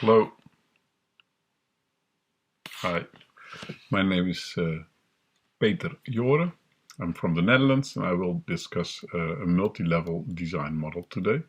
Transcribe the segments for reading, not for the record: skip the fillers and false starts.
Hello. Hi. My name is Peter Joren. I'm from the Netherlands and I will discuss a multi-level design model today.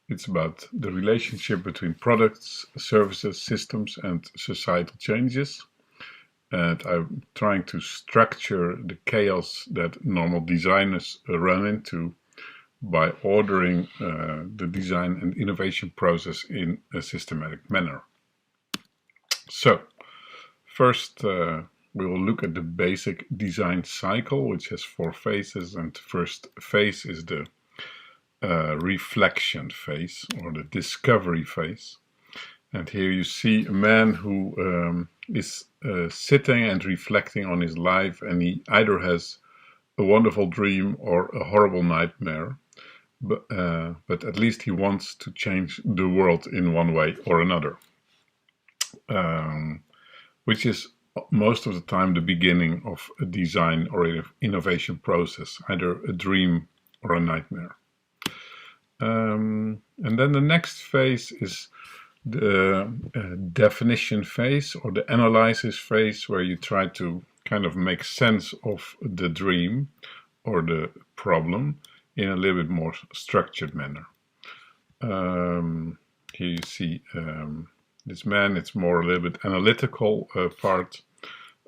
It's about the relationship between products, services, systems and societal changes. And I'm trying to structure the chaos that normal designers run into by ordering the design and innovation process in a systematic manner. So, first we will look at the basic design cycle, which has 4 phases, and the first phase is the reflection phase or the discovery phase. And here you see a man who is sitting and reflecting on his life, and he either has a wonderful dream or a horrible nightmare, but at least he wants to change the world in one way or another, which is most of the time the beginning of a design or innovation process, either a dream or a nightmare. And then the next phase is the definition phase or the analysis phase, where you try to kind of make sense of the dream or the problem in a little bit more structured manner. Here you see this man, it's more a little bit analytical part.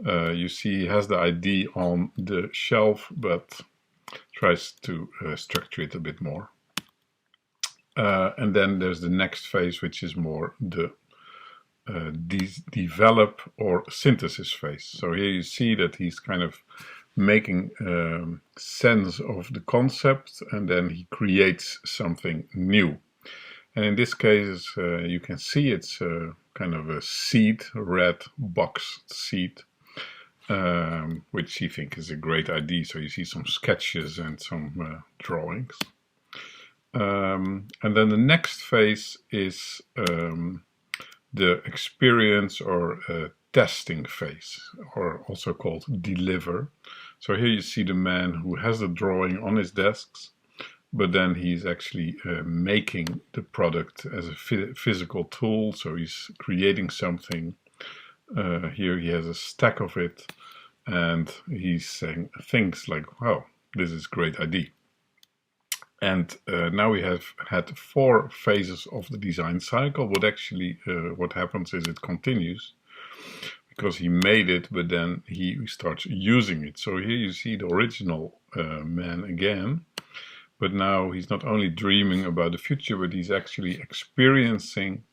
You see he has the idea on the shelf, but tries to structure it a bit more. And then there's the next phase, which is more the develop or synthesis phase. So here you see that he's kind of making sense of the concept, and then he creates something new. And in this case, you can see it's kind of a seed, a red boxed seed, which he thinks is a great idea. So you see some sketches and some drawings. And then the next phase is the experience or testing phase, or also called deliver. So here you see the man who has the drawing on his desks, but then he's actually making the product as a physical tool. So he's creating something. Here he has a stack of it, and he's saying things like, wow, this is a great idea. And now we have had 4 phases of the design cycle, but actually what happens is it continues, because he made it, but then he starts using it. So here you see the original man again, but now he's not only dreaming about the future, but he's actually experiencing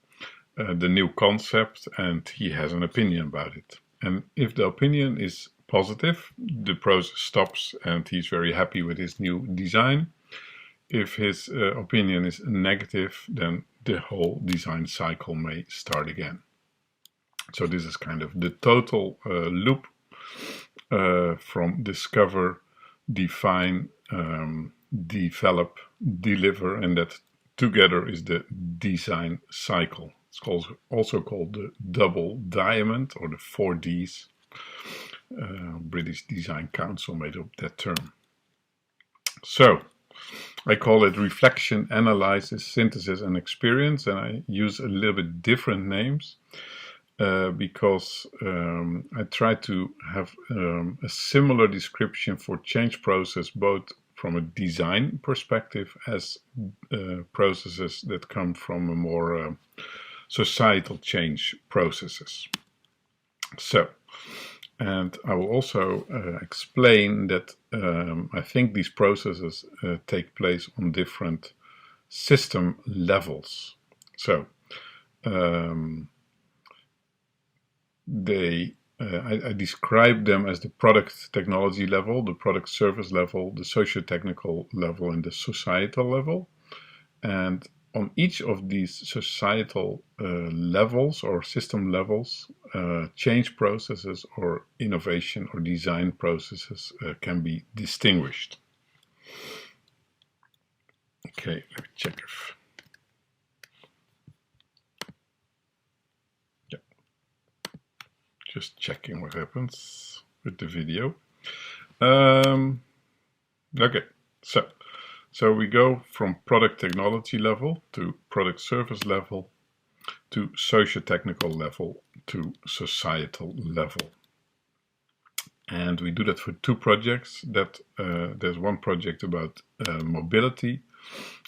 the new concept, and he has an opinion about it. And if the opinion is positive, the process stops and he's very happy with his new design. If his opinion is negative, then the whole design cycle may start again. So this is kind of the total loop from discover, define, develop, deliver, and that together is the design cycle. It's also called the double diamond, or the 4 Ds. British Design Council made up that term. So I call it reflection, analysis, synthesis, and experience, and I use a little bit different names because I try to have a similar description for change process, both from a design perspective as processes that come from a more societal change processes. So, and I will also explain that I think these processes take place on different system levels. So I describe them as the product technology level, the product service level, the socio-technical level, and the societal level. And on each of these societal levels or system levels, change processes or innovation or design processes can be distinguished. Okay, let me check if... Yeah. Just checking what happens with the video. Okay, so So we go from product technology level to product service level to socio-technical level to societal level. And we do that for two projects. There's one project about mobility,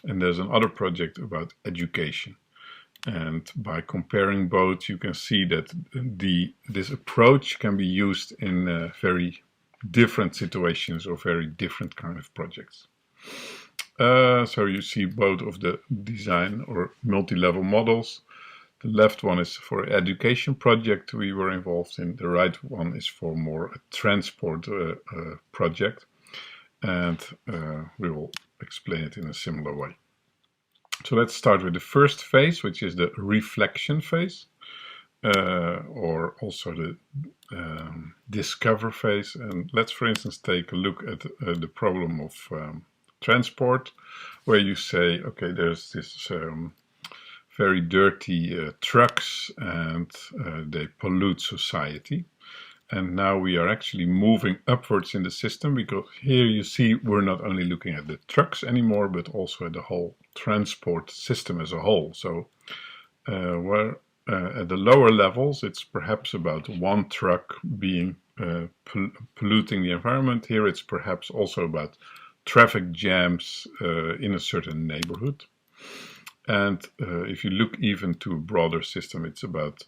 and there's another project about education. And by comparing both, you can see that this approach can be used in very different situations or very different kind of projects. So you see both of the design or multi-level models. The left one is for education project we were involved in. The right one is for more a transport project. And we will explain it in a similar way. So let's start with the first phase, which is the reflection phase, or also the discover phase. And let's, for instance, take a look at the problem of transport, where you say, okay, there's this very dirty trucks and they pollute society. And now we are actually moving upwards in the system, because here you see we're not only looking at the trucks anymore, but also at the whole transport system as a whole. So where at the lower levels, it's perhaps about one truck being polluting the environment. Here it's perhaps also about traffic jams in a certain neighborhood. And if you look even to a broader system, it's about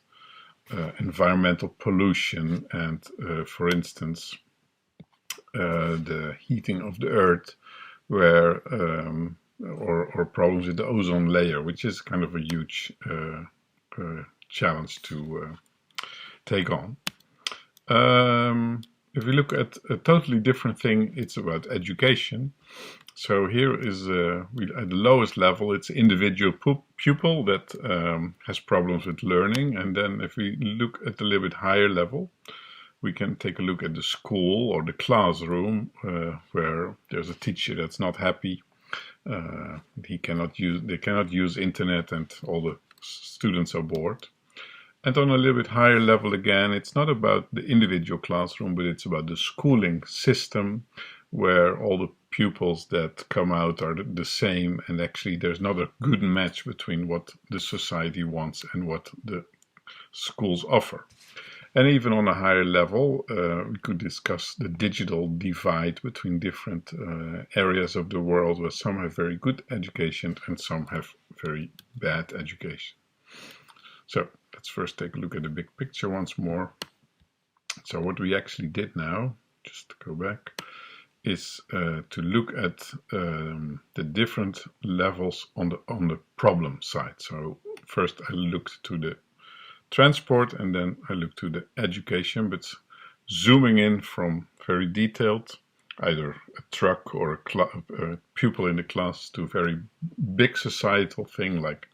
environmental pollution and, for instance, the heating of the earth, where or problems with the ozone layer, which is kind of a huge challenge to take on. If we look at a totally different thing, it's about education. So here is at the lowest level, it's individual pupil that has problems with learning. And then if we look at a little bit higher level, we can take a look at the school or the classroom, where there's a teacher that's not happy. They cannot use internet, and all the students are bored. And on a little bit higher level again, it's not about the individual classroom, but it's about the schooling system, where all the pupils that come out are the same, and actually there's not a good match between what the society wants and what the schools offer. And even on a higher level, we could discuss the digital divide between different areas of the world, where some have very good education and some have very bad education. So let's first take a look at the big picture once more. So what we actually did now, just to go back, is to look at the different levels on the problem side. So first I looked to the transport, and then I looked to the education, but zooming in from very detailed, either a truck or a pupil in the class, to a very big societal thing like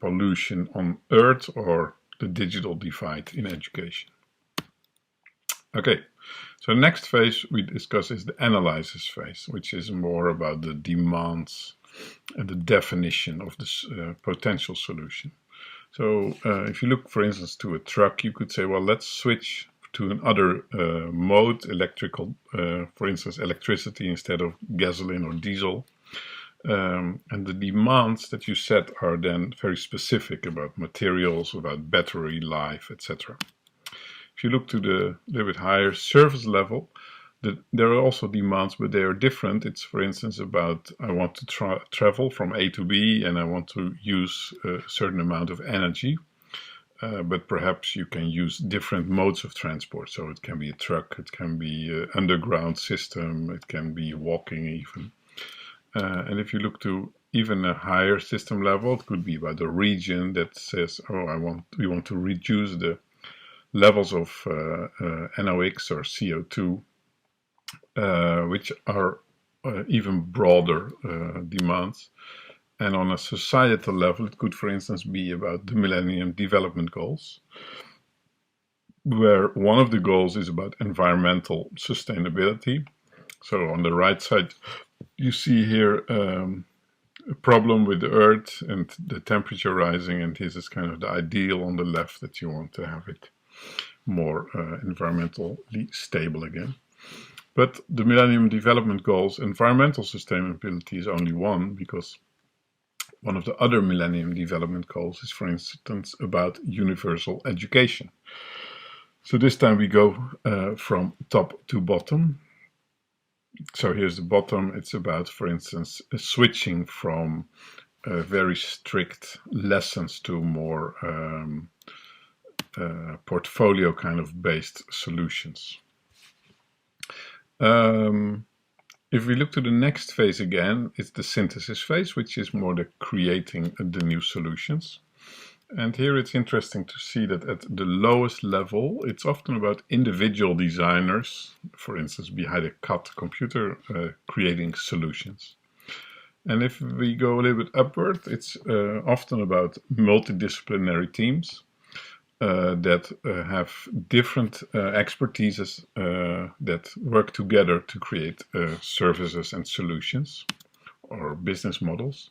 pollution on Earth or the digital divide in education. Okay, so the next phase we discuss is the analysis phase, which is more about the demands and the definition of this potential solution. So if you look, for instance, to a truck, you could say, well, let's switch to another mode, electrical, for instance, electricity instead of gasoline or diesel. And the demands that you set are then very specific about materials, about battery life, etc. If you look to the little bit higher service level, there are also demands, but they are different. It's, for instance, about I want to travel from A to B, and I want to use a certain amount of energy. But perhaps you can use different modes of transport. So it can be a truck, it can be an underground system, it can be walking even. And if you look to even a higher system level, it could be about a region that says, oh, we want to reduce the levels of NOx or CO2, which are even broader demands. And on a societal level, it could, for instance, be about the Millennium Development Goals, where one of the goals is about environmental sustainability. So on the right side, you see here a problem with the Earth and the temperature rising, and this is kind of the ideal on the left, that you want to have it more environmentally stable again. But the Millennium Development Goals, environmental sustainability is only one, because one of the other Millennium Development Goals is, for instance, about universal education. So this time we go from top to bottom. So here's the bottom. It's about, for instance, switching from very strict lessons to more portfolio kind of based solutions. If we look to the next phase again, it's the synthesis phase, which is more the creating the new solutions. And here it's interesting to see that at the lowest level, it's often about individual designers, for instance, behind a CAD computer, creating solutions. And if we go a little bit upward, it's often about multidisciplinary teams that have different expertises that work together to create services and solutions or business models.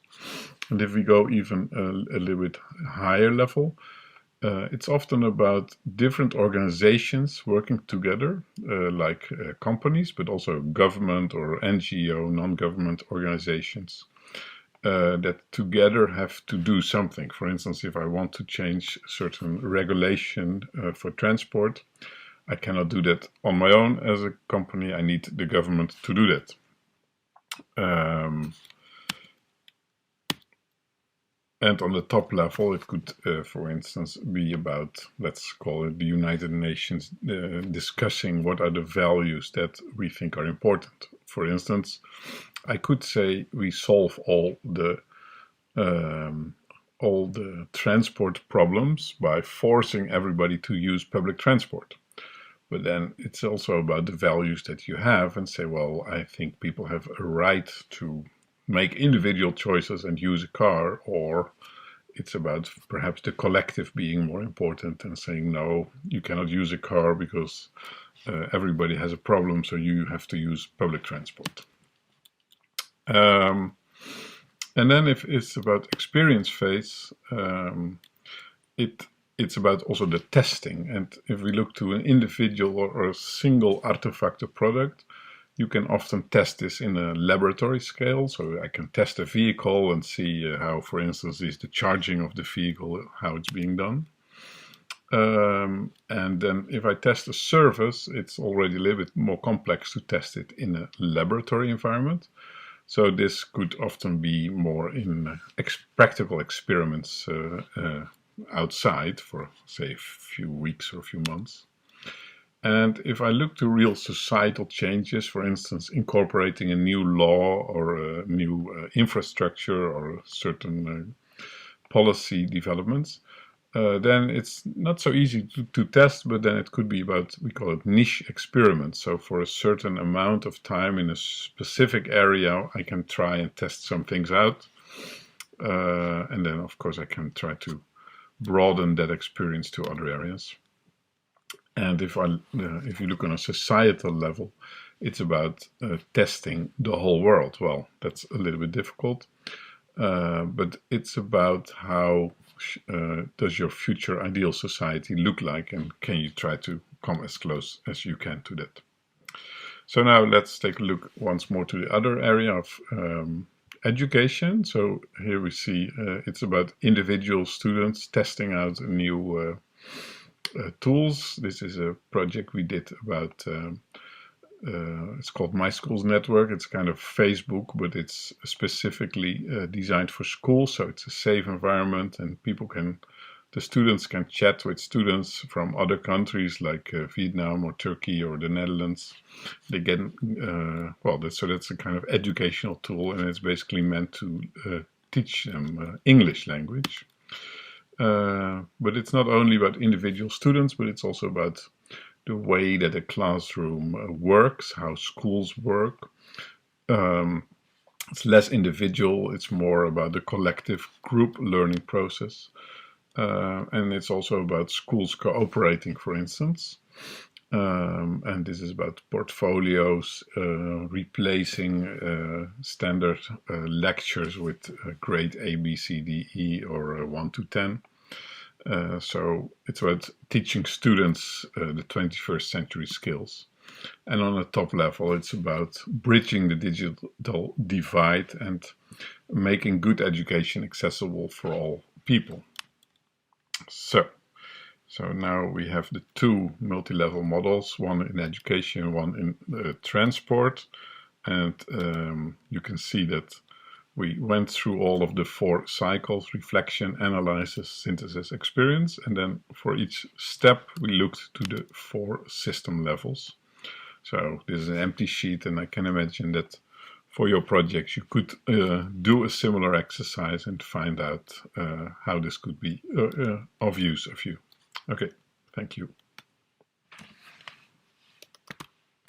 And if we go even a little bit higher level, it's often about different organizations working together, like companies, but also government or NGO, non-government organizations, that together have to do something. For instance, if I want to change certain regulation for transport, I cannot do that on my own as a company. I need the government to do that. And on the top level, it could, for instance, be about, let's call it the United Nations, discussing what are the values that we think are important. For instance, I could say we solve all the transport problems by forcing everybody to use public transport. But then it's also about the values that you have and say, well, I think people have a right to make individual choices and use a car, or it's about perhaps the collective being more important and saying, no, you cannot use a car because everybody has a problem, so you have to use public transport. And then if it's about experience phase, it's about also the testing. And if we look to an individual or a single artifact or product, you can often test this in a laboratory scale. So I can test a vehicle and see how, for instance, is the charging of the vehicle, how it's being done. And then if I test a service, it's already a little bit more complex to test it in a laboratory environment. So this could often be more in practical experiments outside for, say, a few weeks or a few months. And if I look to real societal changes, for instance, incorporating a new law or a new infrastructure or certain policy developments, then it's not so easy to test, but then it could be about, we call it niche experiments. So for a certain amount of time in a specific area, I can try and test some things out. And then, of course, I can try to broaden that experience to other areas. And if you look on a societal level, it's about testing the whole world. Well, that's a little bit difficult, but it's about how does your future ideal society look like, and can you try to come as close as you can to that. So now let's take a look once more to the other area of education. So here we see it's about individual students testing out new tools. This is a project we did about, it's called My Schools Network. It's kind of Facebook, but it's specifically designed for schools. So it's a safe environment, and the students can chat with students from other countries like Vietnam or Turkey or the Netherlands. They get, so that's a kind of educational tool, and it's basically meant to teach them English language. But it's not only about individual students, but it's also about the way that a classroom works, how schools work. It's less individual, it's more about the collective group learning process. And it's also about schools cooperating, for instance. And this is about portfolios, replacing standard lectures with grade A, B, C, D, E, or 1 to 10. So it's about teaching students the 21st century skills. And on the top level, it's about bridging the digital divide and making good education accessible for all people. So now we have the two multi-level models, one in education, one in transport. And you can see that we went through all of the 4 cycles: reflection, analysis, synthesis, experience. And then for each step, we looked to the 4 system levels. So this is an empty sheet, and I can imagine that for your projects you could do a similar exercise and find out how this could be of use of you. Okay, thank you.